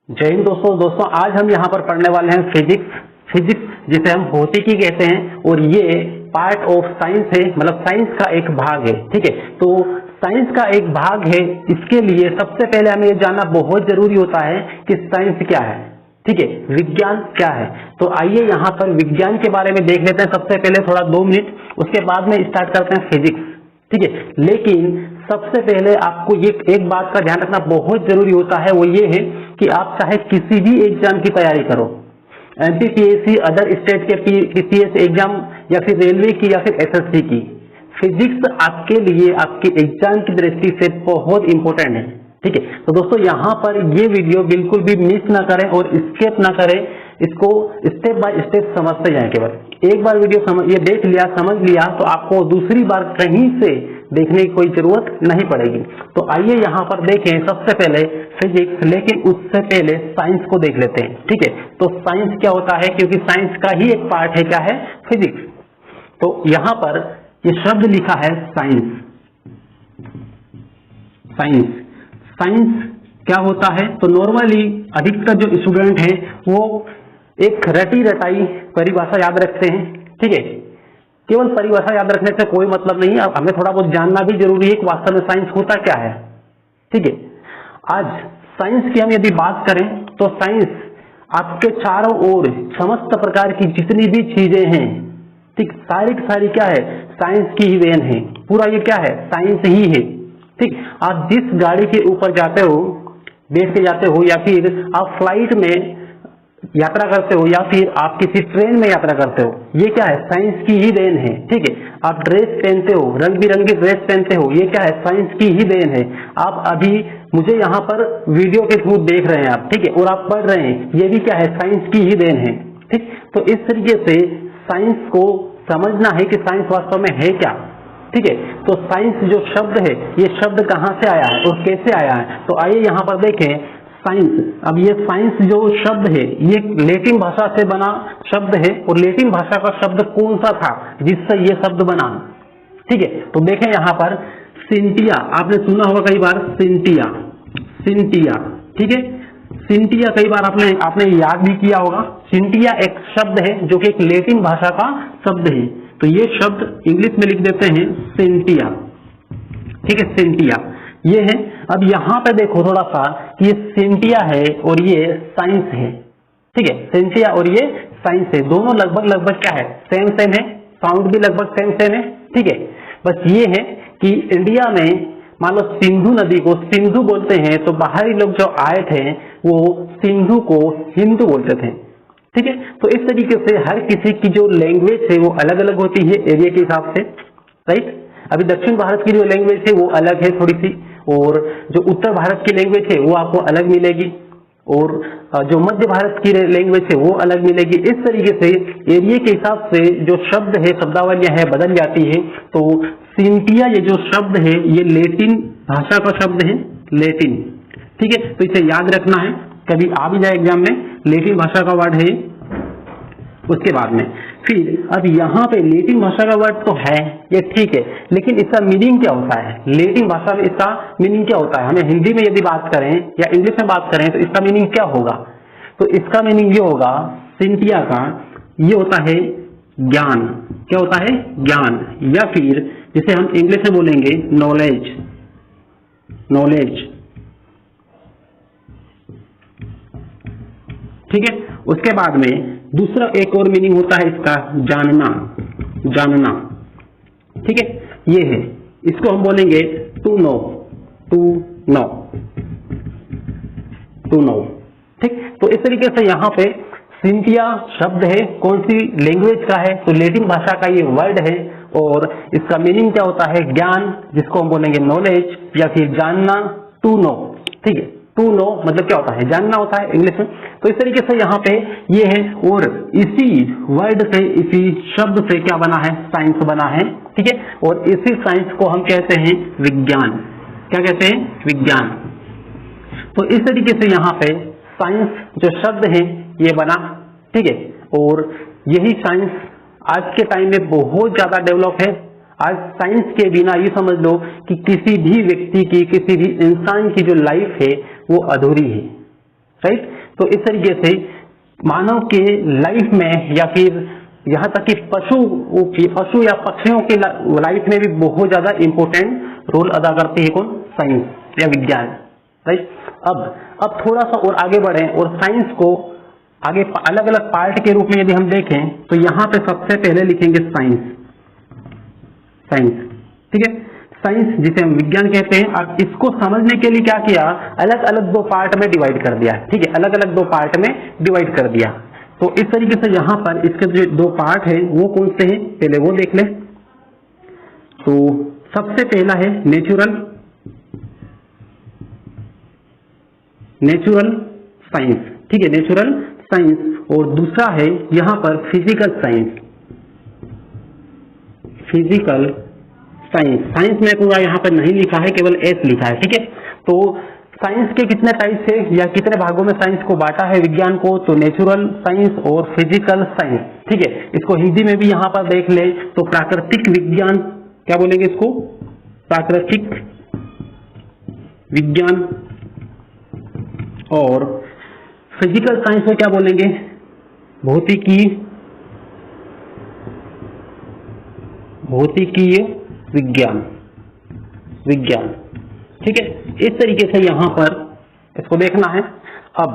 जय हिंद दोस्तों आज हम यहाँ पर पढ़ने वाले हैं फिजिक्स जिसे हम भौतिकी कहते हैं और ये पार्ट ऑफ साइंस है, मतलब साइंस का एक भाग है। ठीक है, तो साइंस का एक भाग है, इसके लिए सबसे पहले हमें ये जानना बहुत जरूरी होता है कि साइंस क्या है। ठीक है, विज्ञान क्या है। तो आइए यहाँ पर विज्ञान के बारे में देख लेते हैं सबसे पहले थोड़ा 2 मिनट, उसके बाद में स्टार्ट करते हैं फिजिक्स। ठीक है, लेकिन सबसे पहले आपको ये एक बात का ध्यान रखना बहुत जरूरी होता है, वो ये है कि आप चाहे किसी भी एग्जाम की तैयारी करो, एमपीपीएससी, अदर स्टेट के पीसीएस एग्जाम या फिर रेलवे की या फिर एसएससी की, फिजिक्स आपके लिए आपके एग्जाम की दृष्टि से बहुत इंपॉर्टेंट है। ठीक है, तो दोस्तों यहाँ पर ये वीडियो बिल्कुल भी मिस ना करें और स्किप ना करें, इसको स्टेप बाय स्टेप समझते जाएं। केवल एक बार वीडियो ये देख लिया, समझ लिया, तो आपको दूसरी बार कहीं से देखने की कोई जरूरत नहीं पड़ेगी। तो आइए यहाँ पर देखें सबसे पहले फिजिक्स, लेकिन उससे पहले साइंस को देख लेते हैं। ठीक है, तो साइंस क्या होता है, क्योंकि साइंस का ही एक पार्ट है, क्या है, फिजिक्स। तो यहाँ पर ये शब्द लिखा है साइंस। साइंस क्या होता है, तो नॉर्मली अधिकतर जो स्टूडेंट हैं वो एक रटी रटाई परिभाषा याद रखते हैं। ठीक है, केवल परिभाषा याद रखने से कोई मतलब नहीं है, हमें थोड़ा बहुत जानना भी जरूरी है कि वास्तव में साइंस होता क्या है। ठीक है, आज साइंस की हम यदि बात करें तो साइंस आपके चारों ओर समस्त प्रकार की जितनी भी चीजें हैं, ठीक, सारी की सारी क्या है, साइंस की ही देन है। पूरा ये क्या है, साइंस ही है। ठीक, आप जिस गाड़ी के ऊपर जाते हो, बैठ के जाते हो, या फिर आप फ्लाइट में यात्रा करते हो, या फिर आप किसी ट्रेन में यात्रा करते हो, ये क्या है, साइंस की ही देन है। ठीक है, आप ड्रेस पहनते हो, रंग बिरंगी ड्रेस पहनते हो, ये क्या है, साइंस की ही देन है। आप अभी मुझे यहाँ पर वीडियो के थ्रू देख रहे हैं आप, ठीक है, और आप पढ़ रहे हैं, ये भी क्या है, साइंस की ही देन है। ठीक, तो इस तरीके से साइंस को समझना है कि साइंस वास्तव में है क्या। ठीक है, तो साइंस जो शब्द है, ये शब्द कहाँ से आया है और कैसे आया है। तो आइए यहाँ पर देखें साइंस। अब ये साइंस जो शब्द है, ये लैटिन भाषा से बना शब्द है, और लैटिन भाषा का शब्द कौन सा था जिससे ये शब्द बना। ठीक है, तो देखें यहाँ पर सिंटिया, आपने सुना होगा कई बार, सिंटिया। ठीक है, सिंटिया कई बार आपने याद भी किया होगा। सिंटिया एक शब्द है जो कि एक लैटिन भाषा का शब्द है, तो ये शब्द इंग्लिश में लिख देते हैं सिंटिया। ठीक है, सिंटिया ये है। अब यहाँ पे देखो थोड़ा सा कि ये सिंटिया है और ये साइंस है। ठीक है, सिंटिया और ये साइंस है, दोनों लगभग क्या है, सेम है, साउंड भी लगभग सेम है। ठीक है, बस ये है कि इंडिया में मान लो सिंधु नदी को सिंधु बोलते हैं, तो बाहरी लोग जो आए थे वो सिंधु को हिंदू बोलते थे। ठीक है, तो इस तरीके से हर किसी की जो लैंग्वेज है वो अलग अलग होती है एरिया के हिसाब से, राइट। अभी दक्षिण भारत की जो लैंग्वेज है वो अलग है थोड़ी सी, और जो उत्तर भारत की लैंग्वेज है वो आपको अलग मिलेगी, और जो मध्य भारत की लैंग्वेज है वो अलग मिलेगी। इस तरीके से एरिया के हिसाब से जो शब्द है, शब्दावलियां है, बदल जाती है। तो सिंटिया ये जो शब्द है ये लैटिन भाषा का शब्द है, लैटिन। ठीक है, तो इसे याद रखना है, कभी आ भी जाए एग्जाम में, लैटिन भाषा का वर्ड है। उसके बाद में फिर अब यहाँ पे लैटिन भाषा का वर्ड तो है ये, ठीक है, लेकिन इसका मीनिंग क्या होता है, लैटिन भाषा में इसका मीनिंग क्या होता है। हमें हिंदी में यदि बात करें या इंग्लिश में बात करें तो इसका मीनिंग क्या होगा, तो इसका मीनिंग ये होगा सिंटिया का, ये होता है ज्ञान। क्या होता है, ज्ञान, या फिर जिसे हम इंग्लिश में बोलेंगे नॉलेज। ठीक है, उसके बाद में दूसरा एक और मीनिंग होता है इसका, जानना। ठीक है, ये है, इसको हम बोलेंगे टू नो। ठीक, तो इस तरीके से यहाँ पे सिंटिया शब्द है, कौन सी लैंग्वेज का है, तो लैटिन भाषा का ये वर्ड है, और इसका मीनिंग क्या होता है, ज्ञान, जिसको हम बोलेंगे नॉलेज, या फिर जानना, टू नो। ठीक है, टू नो मतलब क्या होता है, जानना होता है इंग्लिश में। तो इस तरीके से यहाँ पे ये है, और इसी वर्ड से, इसी शब्द से क्या बना है, साइंस बना है। ठीक है, और इसी साइंस को हम कहते हैं विज्ञान। क्या कहते हैं, विज्ञान। तो इस तरीके से यहाँ पे साइंस जो शब्द है ये बना। ठीक है, और यही साइंस आज के टाइम में बहुत ज्यादा डेवलप है। आज साइंस के बिना ये समझ लो कि किसी भी व्यक्ति की, किसी भी इंसान की जो लाइफ है वो अधूरी है। राइट। तो इस तरीके से मानव के लाइफ में या फिर यहाँ तक कि पशु या पक्षियों की लाइफ में भी बहुत ज्यादा इंपॉर्टेंट रोल अदा करती है कौन? साइंस या विज्ञान, राइट। अब थोड़ा सा और आगे बढ़े और साइंस को आगे अलग अलग पार्ट के रूप में यदि हम देखें तो यहाँ पे सबसे पहले लिखेंगे साइंस, ठीक है। साइंस जिसे हम विज्ञान कहते हैं, अब इसको समझने के लिए क्या किया, अलग अलग दो पार्ट में डिवाइड कर दिया, ठीक है, अलग अलग दो पार्ट में डिवाइड कर दिया। तो इस तरीके से यहाँ पर इसके जो दो पार्ट है वो कौन से हैं, पहले वो देख ले। तो सबसे पहला है नेचुरल साइंस, ठीक है, नेचुरल साइंस, और दूसरा है यहाँ पर फिजिकल साइंस। साइंस में पूरा यहाँ पर नहीं लिखा है, केवल एस लिखा है, ठीक है। तो साइंस के कितने टाइप से या कितने भागों में साइंस को बांटा है विज्ञान को, तो नेचुरल साइंस और फिजिकल साइंस, ठीक है। इसको हिंदी में भी यहाँ पर देख ले तो प्राकृतिक विज्ञान, क्या बोलेंगे इसको, प्राकृतिक विज्ञान, और फिजिकल साइंस में क्या बोलेंगे, भौतिकीय विज्ञान, ठीक है। इस तरीके से यहां पर इसको देखना है। अब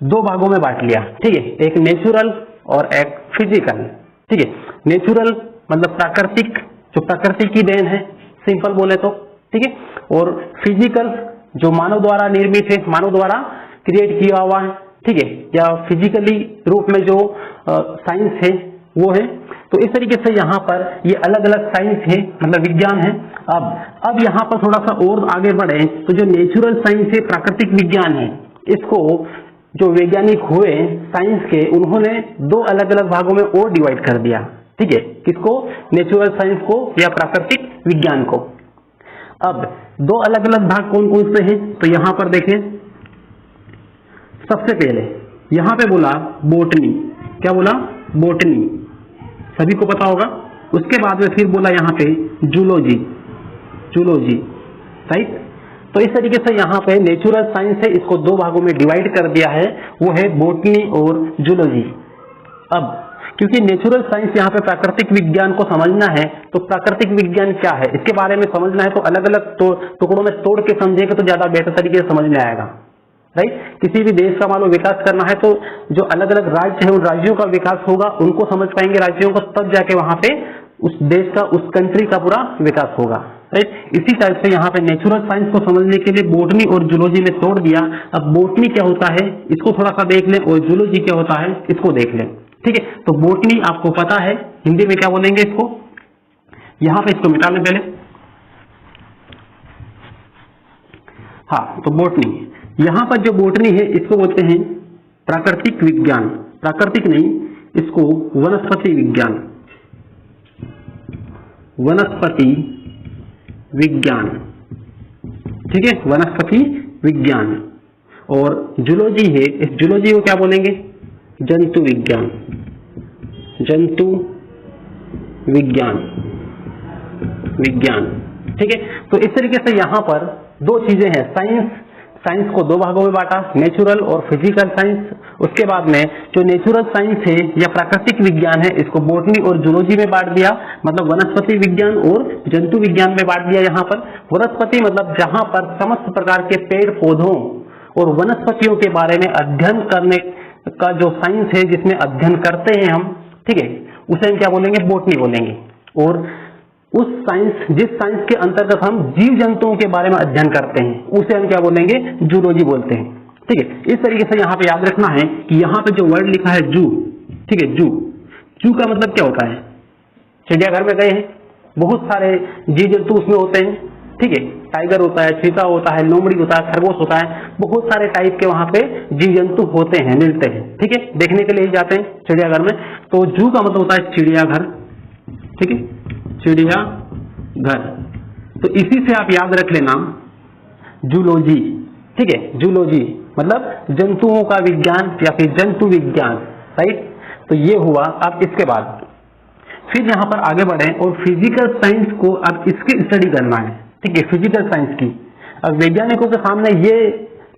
दो भागों में बांट लिया, ठीक है, एक नेचुरल और एक फिजिकल, ठीक है। नेचुरल मतलब प्राकृतिक, जो प्रकृति की देन है, सिंपल बोले तो, ठीक है, और फिजिकल जो मानव द्वारा निर्मित है, मानव द्वारा क्रिएट किया हुआ है, ठीक है, या फिजिकली रूप में जो साइंस है वो है। तो इस तरीके से यहाँ पर ये अलग अलग साइंस है, मतलब विज्ञान है। अब यहाँ पर थोड़ा सा और आगे बढ़े तो जो नेचुरल साइंस है, प्राकृतिक विज्ञान है, इसको जो वैज्ञानिक हुए साइंस के, उन्होंने दो अलग अलग भागों में और डिवाइड कर दिया, ठीक है, किसको, नेचुरल साइंस को या प्राकृतिक विज्ञान को। अब दो अलग अलग भाग कौन कौन से हैं, तो यहाँ पर देखें, सबसे पहले यहाँ पे बोला बोटनी, क्या बोला, बोटनी, सभी को पता होगा। उसके बाद में फिर बोला यहाँ पे जूलॉजी, राइट। तो इस तरीके से यहाँ पे नेचुरल साइंस है, इसको दो भागों में डिवाइड कर दिया है, वो है बोटनी और जूलॉजी। अब क्योंकि नेचुरल साइंस यहाँ पे प्राकृतिक विज्ञान को समझना है, तो प्राकृतिक विज्ञान क्या है इसके बारे में समझना है, तो अलग अलग टुकड़ों में तोड़ के समझेंगे तो ज्यादा बेहतर तरीके से समझ में आएगा, राइट। किसी भी देश का मान लो विकास करना है तो जो अलग अलग राज्य है उन राज्यों का विकास होगा, उनको समझ पाएंगे राज्यों को, तब जाके वहां पे उस देश का, उस कंट्री का पूरा विकास होगा, राइट। इसी टाइप से यहाँ पे नेचुरल साइंस को समझने के लिए बोटनी और जूलॉजी में तोड़ दिया। अब बोटनी क्या होता है इसको थोड़ा सा देख लें, और जूलॉजी क्या होता है इसको देख लें, ठीक है। तो बोटनी आपको पता है हिंदी में क्या बोलेंगे इसको, यहाँ पे इसको मिटा लें पहले, हाँ। तो बोटनी, यहाँ पर जो बोटनी है इसको बोलते हैं प्राकृतिक विज्ञान, प्राकृतिक नहीं, इसको वनस्पति विज्ञान, ठीक है, वनस्पति विज्ञान। और जूलॉजी है, इस जूलॉजी को क्या बोलेंगे, जंतु विज्ञान, ठीक है। तो इस तरीके से यहाँ पर दो चीजें हैं, साइंस को दो भागों में बांटा, नेचुरल और फिजिकल साइंस। उसके बाद में जो नेचुरल साइंस है या प्राकृतिक विज्ञान है, इसको बोटनी और जूलॉजी में बांट दिया, मतलब वनस्पति विज्ञान और जंतु विज्ञान में बांट दिया। यहाँ पर वनस्पति मतलब जहां पर समस्त प्रकार के पेड़ पौधों और वनस्पतियों के बारे में अध्ययन करने का जो साइंस है, जिसमें अध्ययन करते हैं हम, ठीक है, उसे हम क्या बोलेंगे, बोटनी बोलेंगे। और उस साइंस, जिस साइंस के अंतर्गत हम जीव जंतुओं के बारे में अध्ययन करते हैं, उसे हम क्या बोलेंगे, जूलॉजी बोलते हैं, ठीक है। इस तरीके से यहाँ पे याद रखना है कि यहाँ पे जो वर्ड लिखा है जू, ठीक है, जू का मतलब क्या होता है, चिड़ियाघर में गए हैं, बहुत सारे जीव जंतु उसमें होते हैं, ठीक है, टाइगर होता है, चीता होता है, लोमड़ी होता है, खरगोश होता है, बहुत सारे टाइप के वहां पे जीव जंतु होते हैं, मिलते हैं, ठीक है, देखने के लिए जाते हैं चिड़ियाघर में। तो जू का मतलब होता है चिड़ियाघर, ठीक है, चिड़ियाघर। तो इसी से आप याद रख लेना जूलॉजी, ठीक है, जूलॉजी मतलब जंतुओं का विज्ञान या फिर जंतु विज्ञान, राइट। तो ये हुआ। अब इसके बाद फिर यहाँ पर आगे बढ़े और फिजिकल साइंस को अब इसकी स्टडी करना है, ठीक है, फिजिकल साइंस की। अब वैज्ञानिकों के सामने ये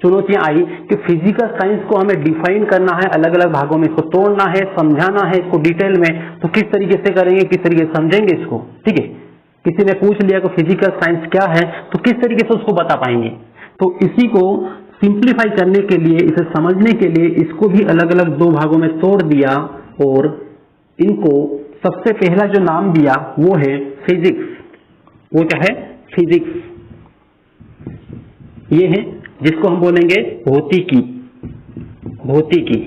चुनौतियां आई कि फिजिकल साइंस को हमें डिफाइन करना है, अलग अलग भागों में इसको तोड़ना है, समझाना है इसको डिटेल में, तो किस तरीके से करेंगे, किस तरीके से समझेंगे इसको। ठीक है, किसी ने पूछ लिया कि फिजिकल साइंस क्या है, तो किस तरीके से उसको बता पाएंगे। तो इसी को सिंप्लीफाई करने के लिए, इसे समझने के लिए इसको भी अलग अलग दो भागों में तोड़ दिया और इनको सबसे पहला जो नाम दिया वो है फिजिक्स। वो क्या है? फिजिक्स। ये है जिसको हम बोलेंगे भौतिकी, भौतिकी।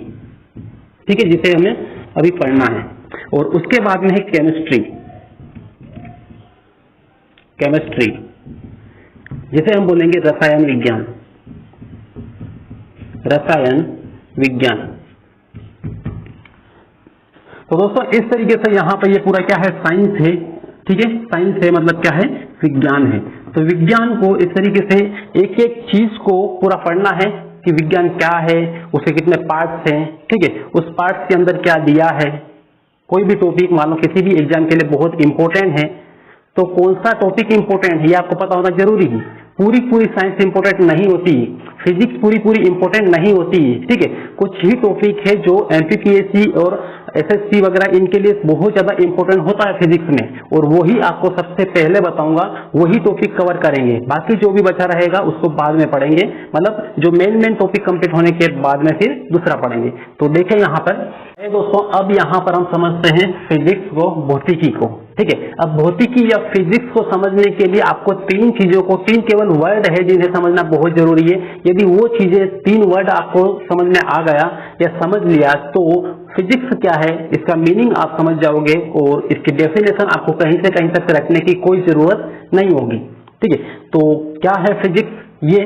ठीक है, जिसे हमें अभी पढ़ना है। और उसके बाद में है केमिस्ट्री, केमिस्ट्री जिसे हम बोलेंगे रसायन विज्ञान, रसायन विज्ञान। तो दोस्तों इस तरीके से यहां पर ये पूरा क्या है? साइंस है। ठीक है, साइंस है मतलब क्या है? विज्ञान है। तो विज्ञान को इस तरीके से एक एक चीज को पूरा पढ़ना है कि विज्ञान क्या है, उसके कितने पार्ट्स हैं। ठीक है, उस पार्ट्स के अंदर क्या दिया है। कोई भी टॉपिक मान लो किसी भी एग्जाम के लिए बहुत इंपॉर्टेंट है, तो कौन सा टॉपिक इंपॉर्टेंट है ये आपको पता होना जरूरी है। पूरी पूरी साइंस इंपॉर्टेंट नहीं होती, फिजिक्स पूरी पूरी इंपॉर्टेंट नहीं होती। ठीक है, कुछ ही टॉपिक है जो एमपीपीएससी और एसएससी वगैरह इनके लिए बहुत ज्यादा इंपॉर्टेंट होता है फिजिक्स में, और वही आपको सबसे पहले बताऊंगा, वही टॉपिक कवर करेंगे। बाकी जो भी बचा रहेगा उसको बाद में पढ़ेंगे, मतलब जो मेन टॉपिक कंप्लीट होने के बाद में फिर दूसरा पढ़ेंगे। तो देखें यहाँ पर दोस्तों, अब यहाँ पर हम समझते हैं फिजिक्स को, भौतिकी को। ठीक है, अब भौतिकी या फिजिक्स को समझने के लिए आपको तीन चीजों को, तीन केवल वर्ड है जिन्हें समझना बहुत जरूरी है। यदि वो चीजें, तीन वर्ड आपको समझ में आ गया या समझ लिया, तो फिजिक्स क्या है इसका मीनिंग आप समझ जाओगे और इसकी डेफिनेशन आपको कहीं से कहीं तक रखने की कोई जरूरत नहीं होगी। ठीक है, तो क्या है फिजिक्स? ये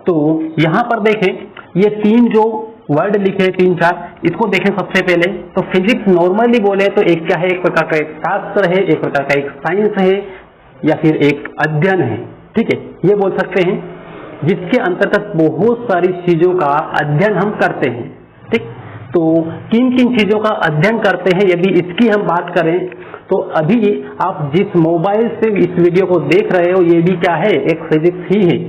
तो यहां पर देखें, ये तीन जो वर्ड लिखे तीन चार, इसको देखें सबसे पहले। तो फिजिक्स नॉर्मली बोले तो एक क्या है? एक प्रकार का एक शास्त्र है, एक प्रकार का एक साइंस है, या फिर एक अध्ययन है। ठीक है, ये बोल सकते हैं, जिसके अंतर्गत बहुत सारी चीजों का अध्ययन हम करते हैं। ठीक, तो किन किन चीजों का अध्ययन करते हैं यदि इसकी हम बात करें, तो अभी आप जिस मोबाइल से इस वीडियो को देख रहे हो ये भी क्या है? एक फिजिक्स ही है।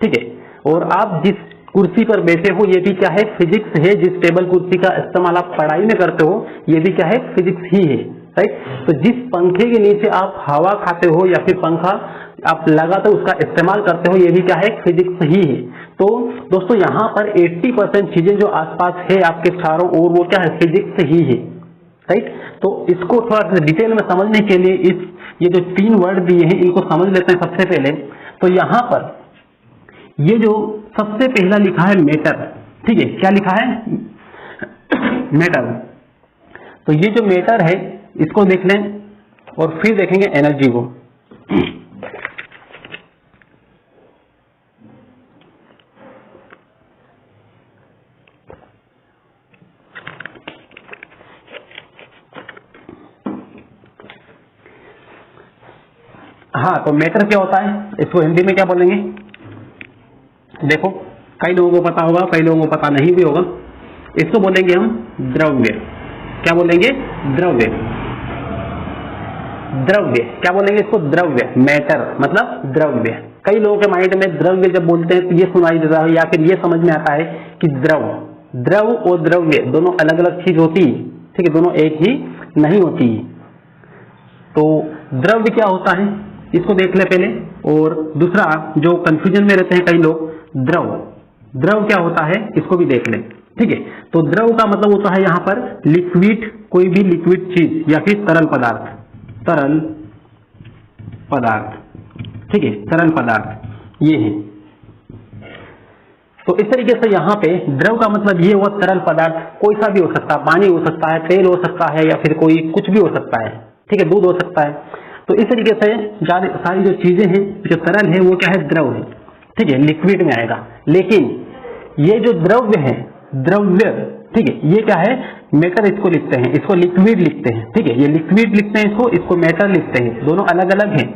ठीक है, और आप जिस कुर्सी पर बैठे हो ये भी क्या है? फिजिक्स है। जिस टेबल कुर्सी का इस्तेमाल आप पढ़ाई में करते हो ये भी क्या है? फिजिक्स ही है। राइट, तो जिस पंखे के नीचे आप हवा खाते हो या फिर पंखा आप लगाते हो, उसका इस्तेमाल करते हो, ये भी क्या है? फिजिक्स ही है। तो दोस्तों यहाँ पर 80% चीजें जो आसपास है आपके चारों ओर, वो क्या है? फिजिक्स ही है। राइट, तो इसको थोड़ा सा डिटेल में समझने के लिए ये जो तीन वर्ड दिए हैं इनको समझ लेते हैं सबसे पहले। तो यहाँ पर ये जो सबसे पहला लिखा है मैटर। ठीक है, क्या लिखा है? मैटर। तो ये जो मैटर है इसको देख लें और फिर देखेंगे एनर्जी को। हाँ, तो मैटर क्या होता है, इसको हिंदी में क्या बोलेंगे? देखो, कई लोगों को पता होगा, कई लोगों को पता नहीं भी होगा। इसको बोलेंगे हम द्रव्य। क्या बोलेंगे? द्रव्य। द्रव्य क्या बोलेंगे इसको? द्रव्य। मैटर मतलब द्रव्य। कई लोगों के माइंड में द्रव्य जब बोलते हैं तो ये सुनाई देता है या फिर ये समझ में आता है कि द्रव, द्रव और द्रव्य दोनों अलग अलग चीज होती है। ठीक है, दोनों एक ही नहीं होती। तो द्रव्य क्या होता है इसको देख ले पहले, और दूसरा जो कंफ्यूजन में रहते हैं कई लोग, द्रव, द्रव क्या होता है इसको भी देख लें। ठीक है, तो द्रव का मतलब होता है यहाँ पर लिक्विड, कोई भी लिक्विड चीज या फिर तरल पदार्थ, तरल पदार्थ। ठीक है, तरल पदार्थ ये है। तो इस तरीके से यहाँ पे द्रव का मतलब ये हुआ तरल पदार्थ, कोई सा भी हो सकता है, पानी हो सकता है, तेल हो सकता है, या फिर कोई कुछ भी हो सकता है। ठीक है, दूध हो सकता है। तो इस तरीके से सारी जो चीजें हैं जो तरल है वो क्या है? द्रव है। ठीक है, लिक्विड में आएगा। लेकिन ये जो द्रव्य है, द्रव्य, ठीक है, ये क्या है? मैटर इसको लिखते हैं, इसको लिक्विड लिखते हैं। ठीक है, ये लिक्विड लिखते हैं इसको मैटर लिखते हैं, दोनों अलग अलग हैं।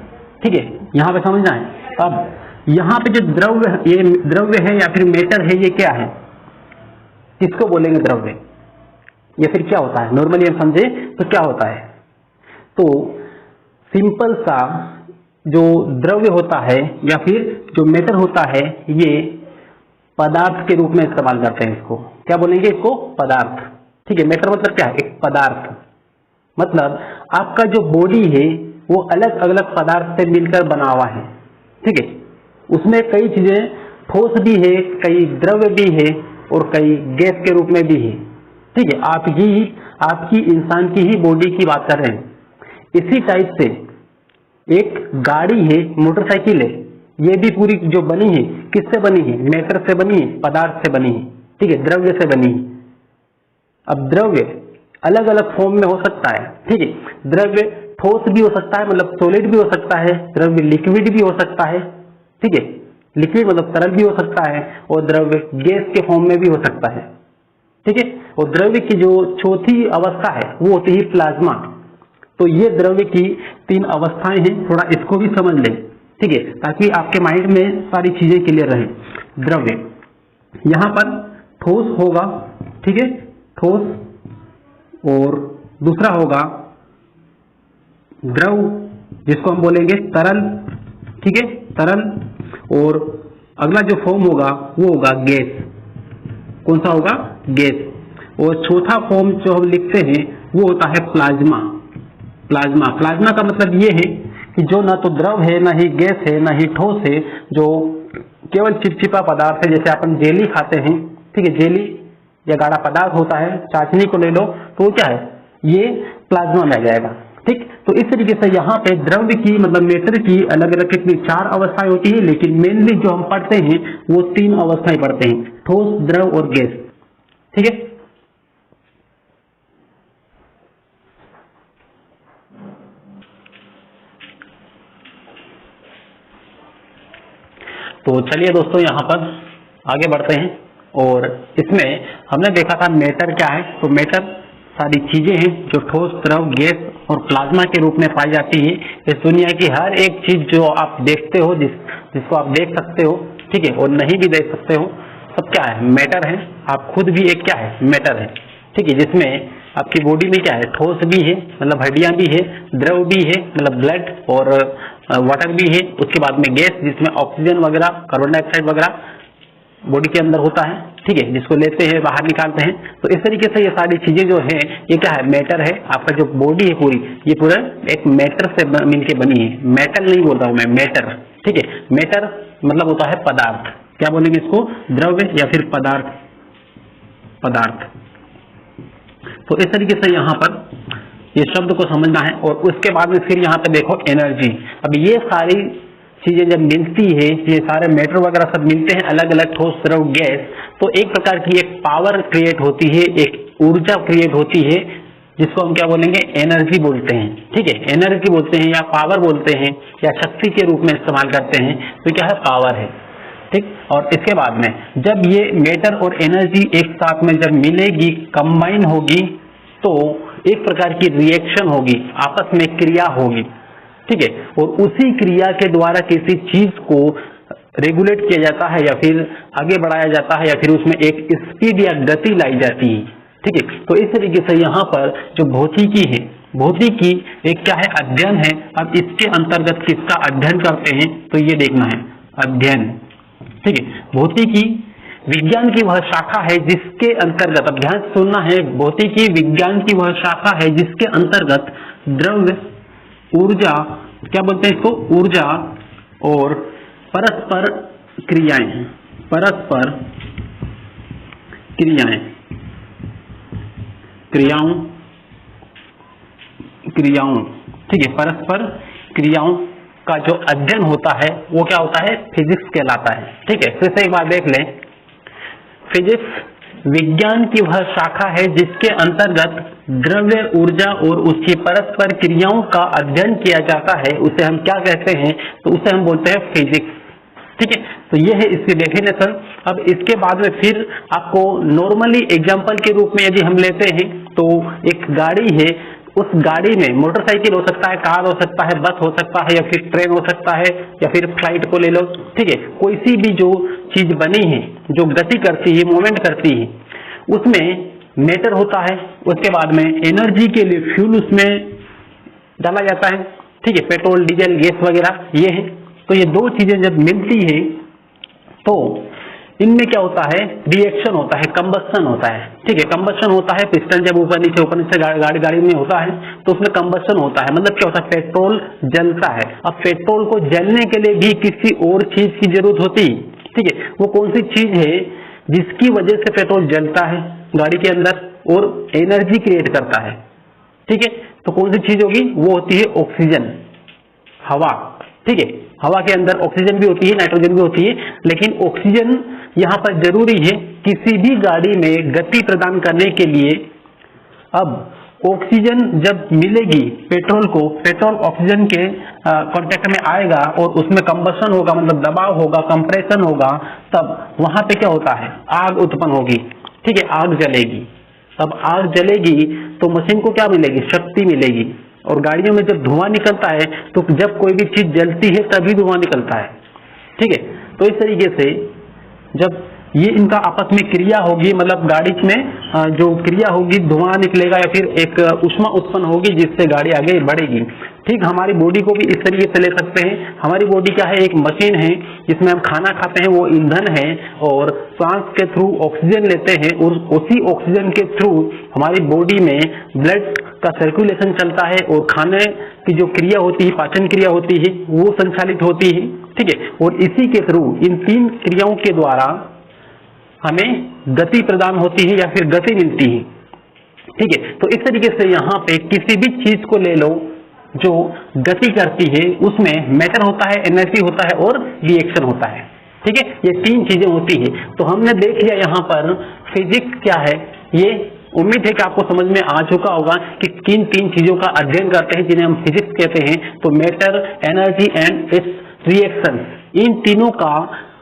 ठीक है, यहाँ पे समझना है। अब यहाँ पे जो द्रव्य, ये द्रव्य है या फिर मैटर है, ये क्या है? किसको बोलेंगे द्रव्य? या फिर क्या होता है? नॉर्मली हम समझे तो क्या होता है? तो सिंपल सा जो द्रव्य होता है या फिर जो मैटर होता है, ये पदार्थ के रूप में इस्तेमाल करते हैं इसको। क्या बोलेंगे इसको? पदार्थ। ठीक है, मैटर मतलब क्या है? एक पदार्थ। मतलब आपका जो बॉडी है वो अलग अलग पदार्थ से मिलकर बना हुआ है। ठीक है, उसमें कई चीजें ठोस भी है, कई द्रव्य भी है और कई गैस के रूप में भी है। ठीक है, आपकी इंसान की ही बॉडी की बात कर रहे हैं। इसी टाइप से एक गाड़ी है, मोटरसाइकिल है, ये भी पूरी जो बनी है किससे बनी है? मैटर से बनी है, पदार्थ से बनी है। ठीक है, द्रव्य से बनी है। अब द्रव्य अलग अलग फॉर्म में हो सकता है। ठीक है, द्रव्य ठोस भी हो सकता है, मतलब सॉलिड भी हो सकता है, द्रव्य लिक्विड भी हो सकता है। ठीक है, लिक्विड मतलब तरल भी हो सकता है और द्रव्य गैस के फॉर्म में भी हो सकता है। ठीक है, और द्रव्य की जो चौथी अवस्था है वो होती है प्लाज्मा। तो ये द्रव्य की 3 अवस्थाएं हैं, थोड़ा इसको भी समझ लें। ठीक है, ताकि आपके माइंड में सारी चीजें क्लियर रहे। द्रव्य यहां पर ठोस होगा, ठीक है, ठोस, और दूसरा होगा द्रव जिसको हम बोलेंगे तरल। ठीक है, तरल, और अगला जो फॉर्म होगा वो होगा गैस। कौन सा होगा? गैस। और चौथा फॉर्म जो हम लिखते हैं वो होता है प्लाज्मा। प्लाज्मा का मतलब ये है कि जो ना तो द्रव है, ना ही गैस है, ना ही ठोस है, जो केवल चिपचिपा पदार्थ है। जैसे अपन जेली खाते हैं, ठीक है, जेली या गाढ़ा पदार्थ होता है, चाशनी को ले लो तो वो क्या है? ये प्लाज्मा में आ जाएगा। ठीक, तो इस तरीके से यहाँ पे द्रव्य की मतलब मैटर की अलग अलग कितनी 4 अवस्थाएं होती है, लेकिन मेनली जो हम पढ़ते हैं वो 3 अवस्थाएं पढ़ते हैं, ठोस, द्रव और गैस। ठीक है, तो चलिए दोस्तों यहाँ पर आगे बढ़ते हैं। और इसमें हमने देखा था मैटर क्या है। तो मैटर सारी चीजें हैं जो ठोस, द्रव, गैस और प्लाज्मा के रूप में पाई जाती है। इस दुनिया की हर एक चीज जो आप देखते हो, जिसको आप देख सकते हो, ठीक है, और नहीं भी देख सकते हो, सब क्या है? मैटर है। आप खुद भी एक क्या है? मैटर है। ठीक है, जिसमें आपकी बॉडी में क्या है? ठोस भी है, मतलब हड्डियां भी है, द्रव भी है, मतलब ब्लड और वाटर भी है, उसके बाद में गैस जिसमें ऑक्सीजन वगैरह, कार्बन डाइऑक्साइड वगैरह बॉडी के अंदर होता है। ठीक है, जिसको लेते हैं, बाहर निकालते हैं। तो इस तरीके से ये सारी चीजें जो है ये क्या है? मैटर है। आपका जो बॉडी है पूरी, ये पूरा एक मैटर से मिलकर बनी है। मेटल नहीं बोल रहा हूं मैं, मैटर। ठीक है, मैटर मतलब होता है पदार्थ। क्या बोलेंगे इसको? द्रव्य या फिर पदार्थ। तो इस तरीके से यहाँ पर ये शब्द को समझना है। और उसके बाद में फिर यहाँ पे देखो एनर्जी। अब ये सारी चीजें जब मिलती है, ये सारे मैटर वगैरह सब मिलते हैं, अलग अलग ठोस, द्रव, गैस, तो एक प्रकार की एक पावर क्रिएट होती है, एक ऊर्जा क्रिएट होती है, जिसको हम क्या बोलेंगे? एनर्जी बोलते हैं। ठीक है, एनर्जी बोलते हैं या पावर बोलते हैं या शक्ति के रूप में इस्तेमाल करते हैं। तो क्या है? पावर है। ठीक, और इसके बाद में जब ये मैटर और एनर्जी एक साथ में जब मिलेगी, कंबाइन होगी, तो एक प्रकार की रिएक्शन होगी, आपस में क्रिया होगी। ठीक है, और उसी क्रिया के द्वारा किसी चीज को रेगुलेट किया जाता है या फिर आगे बढ़ाया जाता है या फिर उसमें एक स्पीड या गति लाई जाती है। ठीक है, तो इस तरीके से यहाँ पर जो भौतिकी है, भौतिकी एक क्या है? अध्ययन है। अब इसके अंतर्गत किसका अध्ययन करते हैं? तो ये देखना है, अध्ययन। ठीक है, भौतिकी विज्ञान की वह शाखा है जिसके अंतर्गत, अब ध्यान से सुनना है, भौतिकी विज्ञान की वह शाखा है जिसके अंतर्गत द्रव्य, ऊर्जा, क्या बोलते हैं इसको? ऊर्जा और परस्पर क्रियाएं, परस्पर क्रियाओं, ठीक है, परस्पर क्रियाओं का जो अध्ययन होता है वो क्या होता है? फिजिक्स कहलाता है। ठीक है, फिर से एक बार देख लें, फिजिक्स विज्ञान की वह शाखा है जिसके अंतर्गत द्रव्य, ऊर्जा और उसकी परस्पर क्रियाओं का अध्ययन किया जाता है। उसे हम क्या कहते हैं? तो उसे हम बोलते हैं फिजिक्स। ठीक है, तो ये है इसकी डेफिनेशन। अब इसके बाद में फिर आपको नॉर्मली एग्जांपल के रूप में यदि हम लेते हैं तो एक गाड़ी है, उस गाड़ी में मोटरसाइकिल हो सकता है, कार हो सकता है, बस हो सकता है, या फिर ट्रेन हो सकता है, या फिर फ्लाइट को ले लो। ठीक है, कोई सी भी जो चीज बनी है जो गति करती है, मूवमेंट करती है, उसमें मैटर होता है। उसके बाद में एनर्जी के लिए फ्यूल उसमें डाला जाता है। ठीक है, पेट्रोल, डीजल, गैस वगैरह ये है। तो ये दो चीजें जब मिलती है तो इनमें क्या होता है, रिएक्शन होता है, कंबस्शन होता है। ठीक है, कंबस्शन होता है, पिस्टन जब ऊपर नीचे गाड़ी में होता है तो उसमें कंबस्शन होता है, मतलब क्या होता है, पेट्रोल जलता है। अब पेट्रोल को जलने के लिए भी किसी और चीज की जरूरत होती है। ठीक है, वो कौन सी चीज है जिसकी वजह से पेट्रोल जलता है गाड़ी के अंदर और एनर्जी क्रिएट करता है। ठीक है, तो कौन सी चीज होगी, वो होती है ऑक्सीजन, हवा। ठीक है, हवा के अंदर ऑक्सीजन भी होती है, नाइट्रोजन भी होती है, लेकिन ऑक्सीजन यहां पर जरूरी है किसी भी गाड़ी में गति प्रदान करने के लिए। अब ऑक्सीजन जब मिलेगी पेट्रोल को, पेट्रोल ऑक्सीजन के कांटेक्ट में आएगा और उसमें कंबशन होगा, मतलब दबाव होगा, कंप्रेशन होगा, तब वहां पे क्या होता है, आग उत्पन्न होगी। ठीक है, आग जलेगी। तब आग जलेगी तो मशीन को क्या मिलेगी, शक्ति मिलेगी। और गाड़ियों में जब धुआं निकलता है तो जब कोई भी चीज जलती है तभी धुआं निकलता है। ठीक है, तो इस तरीके से जब ये इनका आपस में क्रिया होगी, मतलब गाड़ी में जो क्रिया होगी, धुआं निकलेगा या फिर एक ऊष्मा उत्पन्न होगी जिससे गाड़ी आगे बढ़ेगी। ठीक, हमारी बॉडी को भी इस तरीके से ले सकते हैं। हमारी बॉडी क्या है, एक मशीन है जिसमें हम खाना खाते हैं, वो ईंधन है, और सांस के थ्रू ऑक्सीजन लेते हैं और उसी ऑक्सीजन के थ्रू हमारी बॉडी में ब्लड का सर्कुलेशन चलता है और खाने की जो क्रिया होती है, पाचन क्रिया होती है, वो संचालित होती है। ठीक है, और इसी के थ्रू, इन तीन क्रियाओं के द्वारा हमें गति प्रदान होती है या फिर गति मिलती है। ठीक है, तो इस तरीके से यहाँ पे किसी भी चीज को ले लो जो गति करती है, उसमें मैटर होता है, एनर्जी होता है और रिएक्शन होता है। ठीक है, ये तीन चीजें होती है। तो हमने देख लिया यहाँ पर फिजिक्स क्या है। ये उम्मीद है कि आपको समझ में आ चुका होगा कि किन तीन चीजों का अध्ययन करते हैं जिन्हें हम फिजिक्स कहते हैं। तो matter, energy and its reaction, इन तीनों का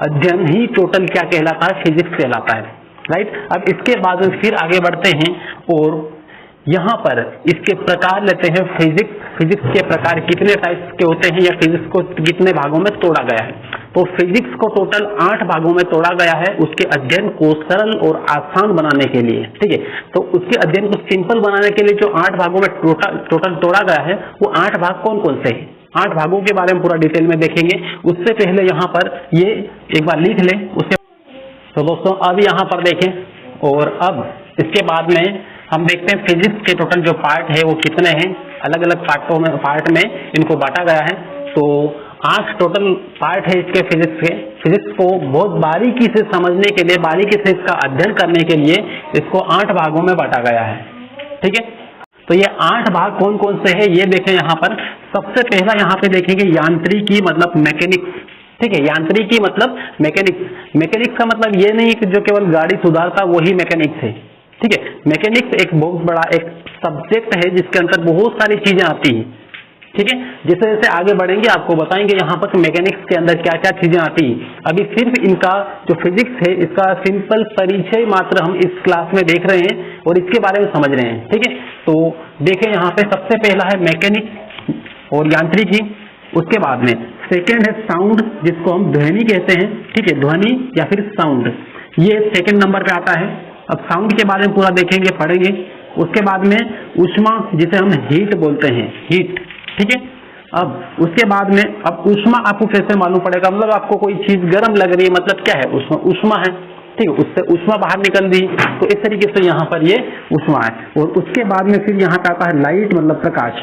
अध्ययन ही टोटल क्या कहलाता है, फिजिक्स कहलाता है। राइट, अब इसके बाद में फिर आगे बढ़ते हैं और यहाँ पर इसके प्रकार लेते हैं। फिजिक्स के प्रकार कितने टाइप्स के होते हैं या फिजिक्स को कितने भागों में तोड़ा गया है। तो फिजिक्स को टोटल 8 भागों में तोड़ा गया है उसके अध्ययन को सरल और आसान बनाने के लिए। ठीक है, तो उसके अध्ययन को सिंपल बनाने के लिए जो 8 भागों में टोटल तोड़ा गया है, वो 8 भाग कौन कौन से हैं, 8 भागों के बारे में पूरा डिटेल में देखेंगे। उससे पहले यहाँ पर ये एक बार लिख लें। उससे तो दोस्तों अब यहाँ पर देखें, और अब इसके बाद में हम देखते हैं फिजिक्स के टोटल जो पार्ट है वो कितने हैं। अलग अलग पार्ट में इनको बांटा गया है। तो 8 टोटल पार्ट है इसके फिजिक्स के। फिजिक्स को बहुत बारीकी से समझने के लिए, बारीकी से इसका अध्ययन करने के लिए इसको 8 भागों में बांटा गया है। ठीक है, तो ये 8 भाग कौन कौन से हैं ये देखें यहाँ पर। सबसे पहला यहाँ पे देखेंगे यांत्रिकी, मतलब मैकेनिक्स। ठीक है, यांत्रिकी मतलब मैकेनिक्स। मैकेनिक्स का मतलब ये नहीं कि जो केवल गाड़ी सुधारता वही मैकेनिक्स है। ठीक है, मैकेनिक्स एक बहुत बड़ा एक सब्जेक्ट है जिसके अंदर बहुत सारी चीजें आती हैं। ठीक है, जैसे जैसे आगे बढ़ेंगे आपको बताएंगे यहाँ पर मैकेनिक्स के अंदर क्या क्या चीजें आती हैं। अभी सिर्फ इनका जो फिजिक्स है इसका सिंपल परिचय मात्र हम इस क्लास में देख रहे हैं और इसके बारे में समझ रहे हैं। ठीक है, तो देखें यहाँ पे सबसे पहला है मैकेनिक्स और यांत्रिकी। उसके बाद में सेकेंड है साउंड, जिसको हम ध्वनि कहते हैं। ठीक है, ध्वनि या फिर साउंड, ये सेकेंड नंबर पे आता है। अब साउंड के बारे में पूरा देखेंगे, पढ़ेंगे। उसके बाद में ऊष्मा, जिसे हम हीट बोलते हैं, हीट। ठीक है, अब उसके बाद में अब ऊष्मा आपको कैसे मालूम पड़ेगा, मतलब आपको कोई चीज गर्म लग रही है, मतलब क्या है, ऊष्मा है। ठीक है, उससे ऊष्मा बाहर निकल दी, तो इस तरीके से यहाँ पर ये ऊष्मा है। और उसके बाद में फिर यहाँ पे आता है लाइट, मतलब प्रकाश।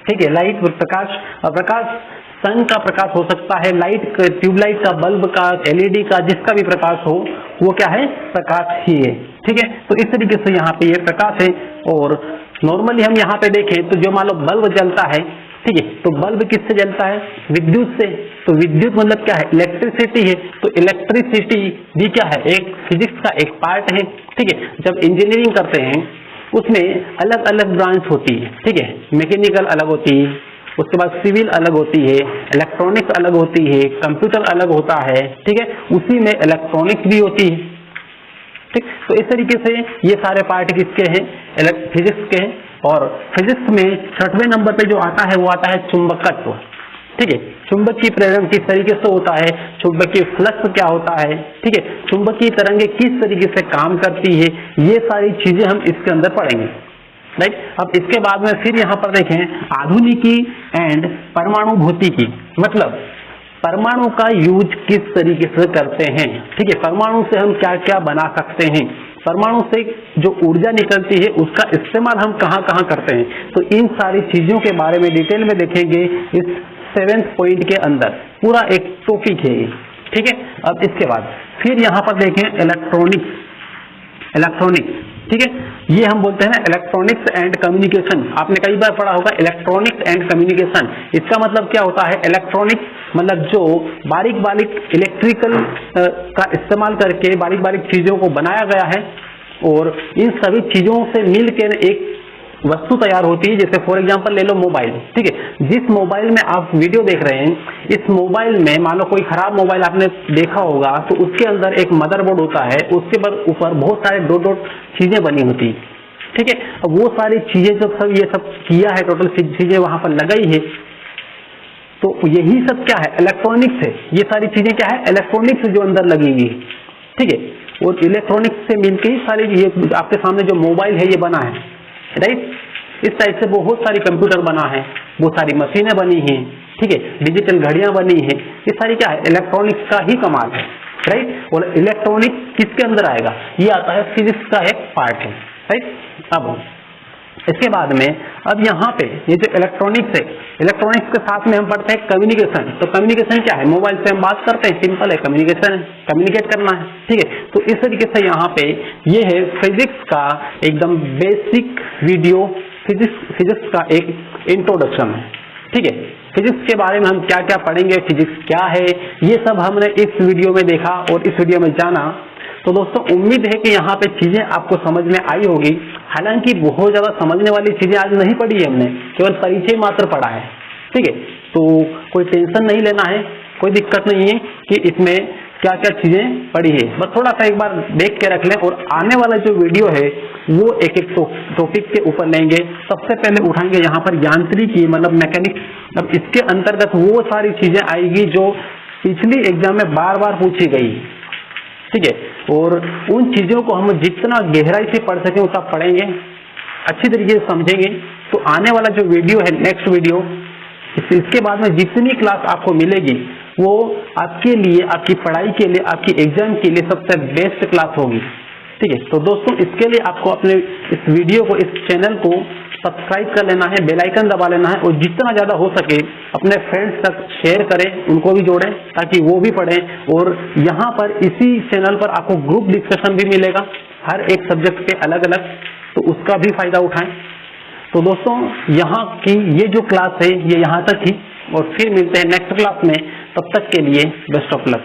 ठीक है, लाइट प्रकाश, और प्रकाश सन का प्रकाश हो सकता है, लाइट ट्यूबलाइट का, बल्ब का, एलईडी का, जिसका भी प्रकाश हो वो क्या है, प्रकाश ही है। ठीक है, तो इस तरीके से यहाँ पे ये प्रकाश है। और नॉर्मली हम यहाँ पे देखें तो जो मान लो बल्ब जलता है, ठीक है, तो बल्ब किससे जलता है, विद्युत से। तो विद्युत मतलब क्या है, इलेक्ट्रिसिटी है। तो इलेक्ट्रिसिटी भी क्या है, एक फिजिक्स का एक पार्ट है। ठीक है, जब इंजीनियरिंग करते हैं उसमें अलग अलग ब्रांच होती है। ठीक है, मैकेनिकल अलग होती है, उसके बाद सिविल अलग होती है, इलेक्ट्रॉनिक्स अलग होती है, कंप्यूटर अलग होता है। ठीक है, उसी में इलेक्ट्रॉनिक्स भी होती है। ठीक, तो इस तरीके से ये सारे पार्ट किसके हैं, फिजिक्स के हैं। और फिजिक्स में 6वें नंबर पे जो आता है वो आता है चुंबकत्व। ठीक है, चुंबकीय प्रेरण किस तरीके से होता है, चुंबकीय फ्लक्स क्या होता है। ठीक है, चुंबकीय तरंगें किस तरीके से काम करती है, ये सारी चीजें हम इसके अंदर पढ़ेंगे। राइट, अब इसके बाद में फिर यहाँ पर देखें आधुनिकी एंड परमाणु भौतिकी, मतलब परमाणु का यूज किस तरीके से करते हैं, ठीक है, परमाणु से हम क्या क्या बना सकते हैं, परमाणु से जो ऊर्जा निकलती है उसका इस्तेमाल हम कहाँ कहाँ करते हैं, तो इन सारी चीजों के बारे में डिटेल में देखेंगे इस 7th पॉइंट के अंदर, पूरा एक टॉपिक है ये, ठीक है। अब इसके बाद फिर यहाँ पर देखें इलेक्ट्रॉनिक्स, ठीक है, ये हम बोलते हैं ना इलेक्ट्रॉनिक्स एंड कम्युनिकेशन, आपने कई बार पढ़ा होगा इलेक्ट्रॉनिक्स एंड कम्युनिकेशन। इसका मतलब क्या होता है, इलेक्ट्रॉनिक्स मतलब जो बारीक बारीक इलेक्ट्रिकल का इस्तेमाल करके बारीक बारीक चीजों को बनाया गया है और इन सभी चीजों से मिलकर एक वस्तु तैयार होती है। जैसे फॉर एग्जांपल ले लो मोबाइल, ठीक है, जिस मोबाइल में आप वीडियो देख रहे हैं, इस मोबाइल में मान लो कोई खराब मोबाइल आपने देखा होगा तो उसके अंदर एक मदरबोर्ड होता है, उसके ऊपर बहुत सारे डॉट डॉट चीजें बनी होती, ठीक है। अब वो सारी चीजें जब सब ये सब किया है, टोटल चीजें वहां पर लगाई है, तो यही सब क्या है, इलेक्ट्रॉनिक्स है। ये सारी चीजें क्या है, इलेक्ट्रॉनिक्स जो अंदर लगेगी, ठीक है, और इलेक्ट्रॉनिक्स से मिलकर ही सारी ये आपके सामने जो मोबाइल है ये बना है, राइट। इस टाइप से बहुत सारी कंप्यूटर बना है, बहुत सारी मशीनें बनी हैं, ठीक है, डिजिटल घड़ियां बनी हैं, ये सारी क्या है, इलेक्ट्रॉनिक्स का ही कमाल है, राइट। और इलेक्ट्रॉनिक्स किसके अंदर आएगा, ये आता है फिजिक्स का एक पार्ट है, राइट। अब इसके बाद में अब यहाँ पे ये जो इलेक्ट्रॉनिक्स है, इलेक्ट्रॉनिक्स के साथ में हम पढ़ते हैं कम्युनिकेशन। तो कम्युनिकेशन क्या है, मोबाइल से हम बात करते हैं, सिंपल है, कम्युनिकेशन है, कम्युनिकेट करना है, ठीक है। तो इस तरीके से यहाँ पे ये है फिजिक्स का एकदम बेसिक वीडियो, फिजिक्स का एक इंट्रोडक्शन है, ठीक है। फिजिक्स के बारे में हम क्या क्या पढ़ेंगे, फिजिक्स क्या है, ये सब हमने इस वीडियो में देखा और इस वीडियो में जाना। तो दोस्तों उम्मीद है कि यहाँ पे चीजें आपको समझ में आई होगी। हालांकि बहुत ज्यादा समझने वाली चीजें आज नहीं पढ़ी है हमने, केवल परिचय मात्र पढ़ा है, ठीक है। तो कोई टेंशन नहीं लेना है, कोई दिक्कत नहीं है कि इसमें क्या क्या चीजें पढ़ी है, बस थोड़ा सा एक बार देख के रख लें। और आने वाला जो वीडियो है वो एक एक टॉपिक के ऊपर लेंगे। सबसे पहले उठाएंगे यहाँ पर यांत्रिकी, मतलब मैकेनिक्स। अब इसके अंतर्गत वो सारी चीजें आएगी जो पिछली एग्जाम में बार बार पूछी गई, ठीक है। और उन चीजों को हम जितना गहराई से पढ़ सके उतना पढ़ेंगे, अच्छी तरीके से समझेंगे। तो आने वाला जो वीडियो है, नेक्स्ट वीडियो, इसके बाद में जितनी क्लास आपको मिलेगी वो आपके लिए, आपकी पढ़ाई के लिए, आपकी एग्जाम के लिए सबसे बेस्ट क्लास होगी, ठीक है। तो दोस्तों इसके लिए आपको अपने इस वीडियो को, इस चैनल को सब्सक्राइब कर लेना है, बेल आइकन दबा लेना है और जितना ज्यादा हो सके अपने फ्रेंड्स तक शेयर करें, उनको भी जोड़ें ताकि वो भी पढ़ें। और यहाँ पर इसी चैनल पर आपको ग्रुप डिस्कशन भी मिलेगा हर एक सब्जेक्ट के अलग अलग, तो उसका भी फायदा उठाएं। तो दोस्तों यहाँ की ये जो क्लास है ये यहाँ तक ही, और फिर मिलते हैं नेक्स्ट क्लास में। तब तक के लिए बेस्ट ऑफ लक।